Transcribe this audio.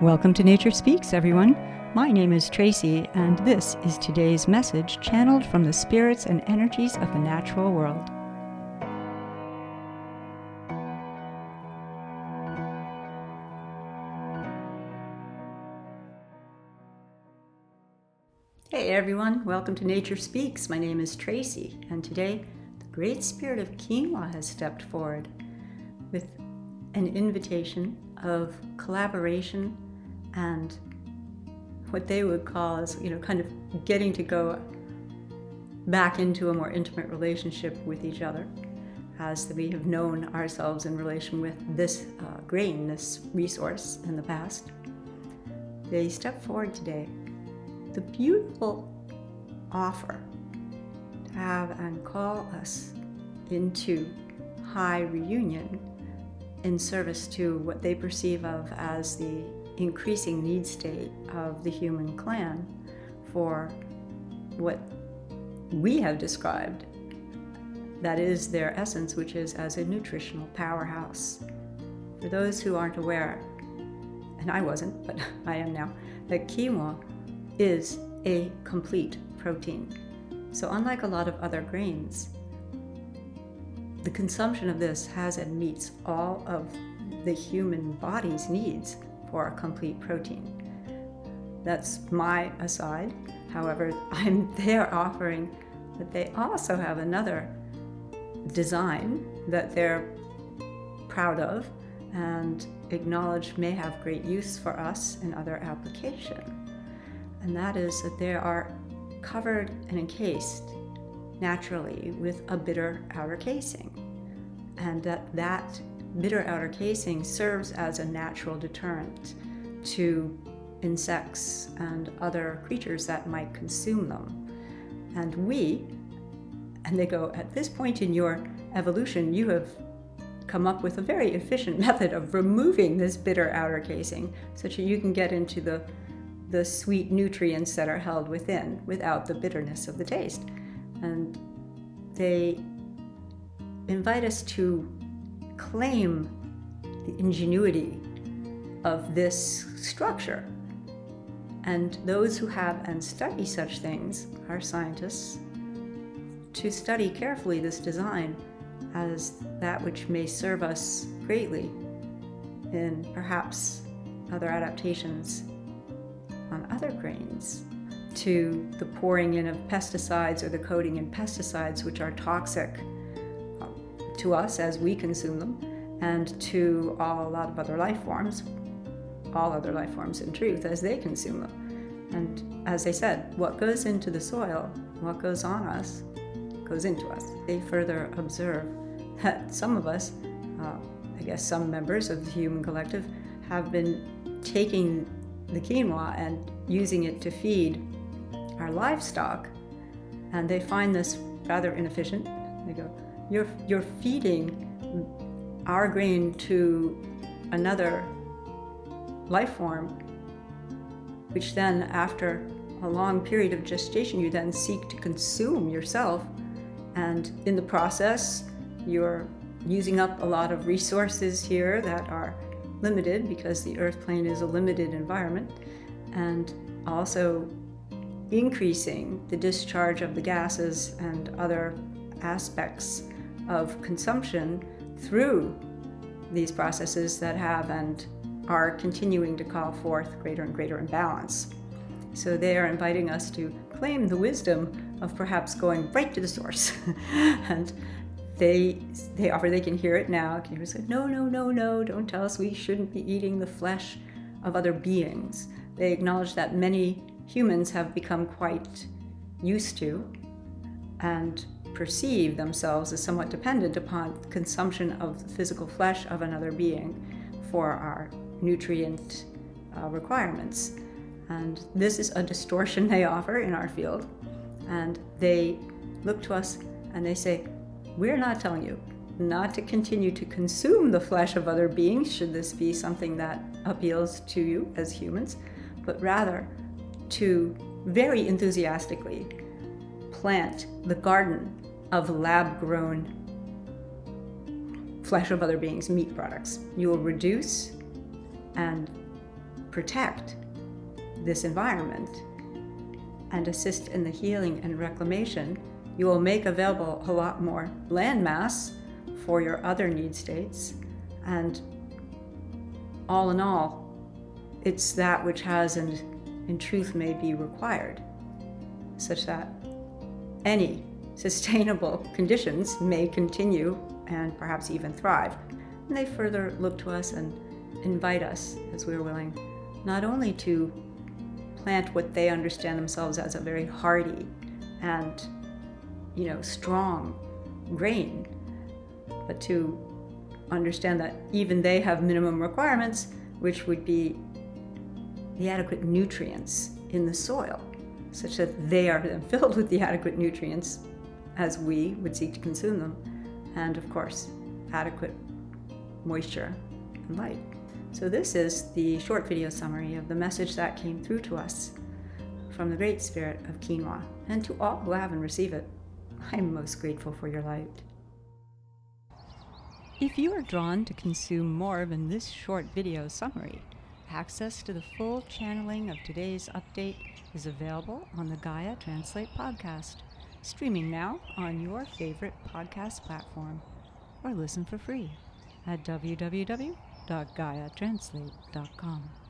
Welcome to Nature Speaks, everyone. My name is Tracy, and this is today's message channeled from the spirits and energies of the natural world. Hey everyone, welcome to Nature Speaks. My name is Tracy, and today the great spirit of Quinoa has stepped forward with an invitation of collaboration and what they would call as, kind of getting to go back into a more intimate relationship with each other as we have known ourselves in relation with this grain, this resource in the past. They step forward today. The beautiful offer to have and call us into high reunion in service to what they perceive of as the increasing need state of the human clan for what we have described, that is their essence, which is as a nutritional powerhouse. For those who aren't aware, and I wasn't, but I am now, that quinoa is a complete protein. So unlike a lot of other grains, the consumption of this has and meets all of the human body's needs for a complete protein. That's my aside. However, they're offering that they also have another design that they're proud of and acknowledge may have great use for us in other application. And that is that they are covered and encased naturally with a bitter outer casing. And that bitter outer casing serves as a natural deterrent to insects and other creatures that might consume them. And they go, at this point in your evolution, you have come up with a very efficient method of removing this bitter outer casing so that you can get into the sweet nutrients that are held within without the bitterness of the taste. And they invite us to claim the ingenuity of this structure. And those who have and study such things are scientists, to study carefully this design as that which may serve us greatly in perhaps other adaptations on other grains, to the pouring in of pesticides or the coating in pesticides which are toxic to us as we consume them, and to a lot of other life forms, all other life forms in truth, as they consume them. And as they said, what goes into the soil, what goes on us, goes into us. They further observe that some of us, I guess some members of the human collective, have been taking the quinoa and using it to feed our livestock, and they find this rather inefficient. They go, you're feeding our grain to another life form, which then after a long period of gestation you then seek to consume yourself, and in the process you're using up a lot of resources here that are limited because the earth plane is a limited environment, and also increasing the discharge of the gases and other aspects of consumption through these processes that have and are continuing to call forth greater and greater imbalance. So they are inviting us to claim the wisdom of perhaps going right to the source. And they offer, they can hear it now. Can you say, no, don't tell us we shouldn't be eating the flesh of other beings. They acknowledge that many humans have become quite used to and perceive themselves as somewhat dependent upon consumption of the physical flesh of another being for our nutrient requirements. And this is a distortion they offer in our field. And they look to us and they say, we're not telling you not to continue to consume the flesh of other beings, should this be something that appeals to you as humans, but rather to very enthusiastically plant the garden of lab-grown flesh of other beings, meat products. You will reduce and protect this environment and assist in the healing and reclamation, you will make available a lot more land mass for your other need states. And all in all, it's that which has and in truth may be required, such that any sustainable conditions may continue and perhaps even thrive. And they further look to us and invite us, as we're willing, not only to plant what they understand themselves as a very hardy and, strong grain, but to understand that even they have minimum requirements, which would be the adequate nutrients in the soil, such that they are then filled with the adequate nutrients as we would seek to consume them, and of course, adequate moisture and light. So this is the short video summary of the message that came through to us from the Great Spirit of Quinoa. And to all who have and receive it, I am most grateful for your light. If you are drawn to consume more than this short video summary, access to the full channeling of today's update is available on the Gaia Translate podcast, streaming now on your favorite podcast platform, or listen for free at www.gaiatranslate.com.